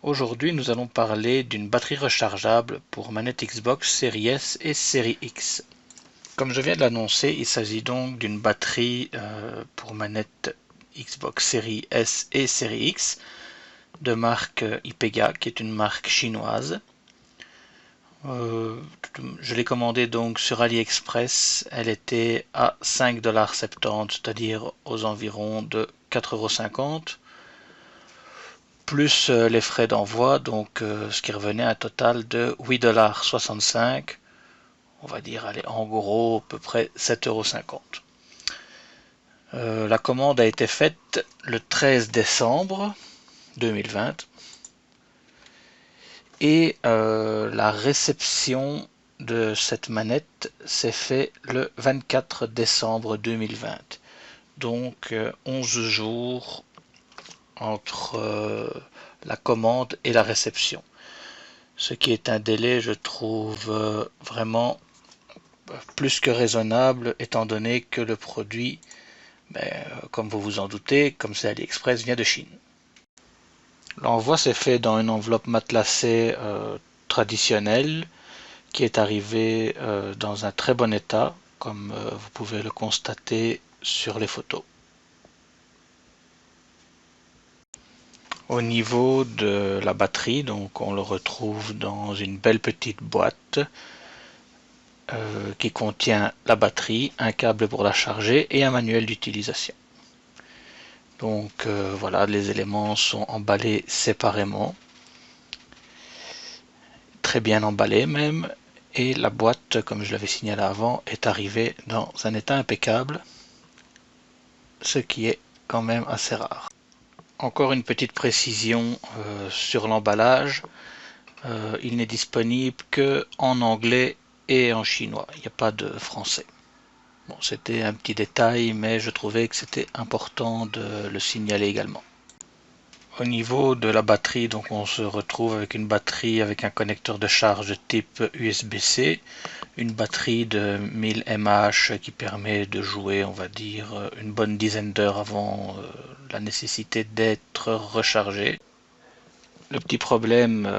Aujourd'hui, nous allons parler d'une batterie rechargeable pour manette Xbox Series S et Series X. Comme je viens de l'annoncer, il s'agit donc d'une batterie pour manette Xbox Series S et Series X de marque Ipega, qui est une marque chinoise. Je l'ai commandée donc sur AliExpress. Elle était à 5,70$, c'est-à-dire aux environs de 4,50€. Plus les frais d'envoi, donc ce qui revenait à un total de 8,65$. On va dire, allez, en gros, à peu près 7,50€. La commande a été faite le 13 décembre 2020 et la réception de cette manette s'est faite le 24 décembre 2020. Donc 11 jours entre la commande et la réception. Ce qui est un délai, je trouve, vraiment plus que raisonnable, étant donné que le produit, comme vous vous en doutez, comme c'est AliExpress, vient de Chine. L'envoi s'est fait dans une enveloppe matelassée traditionnelle, qui est arrivée dans un très bon état, comme vous pouvez le constater sur les photos. Au niveau de la batterie, donc on le retrouve dans une belle petite boîte qui contient la batterie, un câble pour la charger et un manuel d'utilisation. Donc voilà, les éléments sont emballés séparément, très bien emballés même, et la boîte, comme je l'avais signalé avant, est arrivée dans un état impeccable, ce qui est quand même assez rare. Encore une petite précision sur l'emballage, il n'est disponible que en anglais et en chinois, il n'y a pas de français. Bon, c'était un petit détail, mais je trouvais que c'était important de le signaler également. Au niveau de la batterie, donc on se retrouve avec une batterie avec un connecteur de charge type USB-C, une batterie de 1000 mAh qui permet de jouer, on va dire, une bonne dizaine d'heures avant la nécessité d'être rechargée. Le petit problème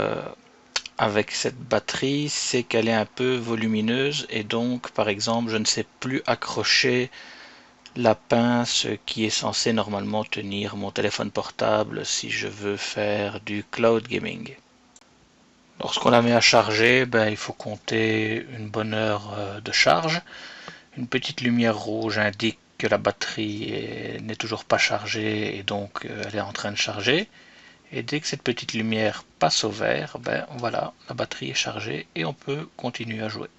avec cette batterie, c'est qu'elle est un peu volumineuse et donc, par exemple, je ne sais plus accrocher la pince qui est censée normalement tenir mon téléphone portable si je veux faire du cloud gaming. Lorsqu'on la met à charger, il faut compter une bonne heure de charge. Une petite lumière rouge indique que la batterie n'est toujours pas chargée et donc elle est en train de charger. Et dès que cette petite lumière passe au vert, voilà, la batterie est chargée et on peut continuer à jouer.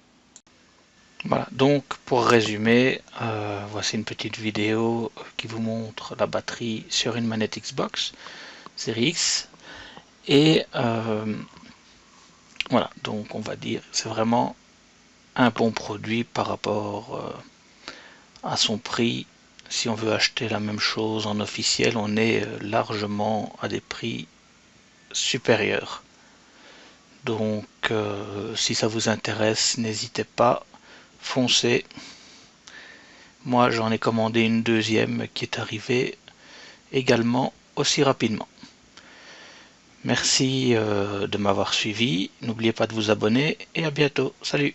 Voilà, donc pour résumer, voici une petite vidéo qui vous montre la batterie sur une manette Xbox Series X. Et voilà, donc on va dire c'est vraiment un bon produit par rapport à son prix. Si on veut acheter la même chose en officiel, on est largement à des prix supérieurs. Donc si ça vous intéresse, n'hésitez pas, foncez. Moi j'en ai commandé une deuxième qui est arrivée également aussi rapidement. Merci de m'avoir suivi, n'oubliez pas de vous abonner et à bientôt, salut!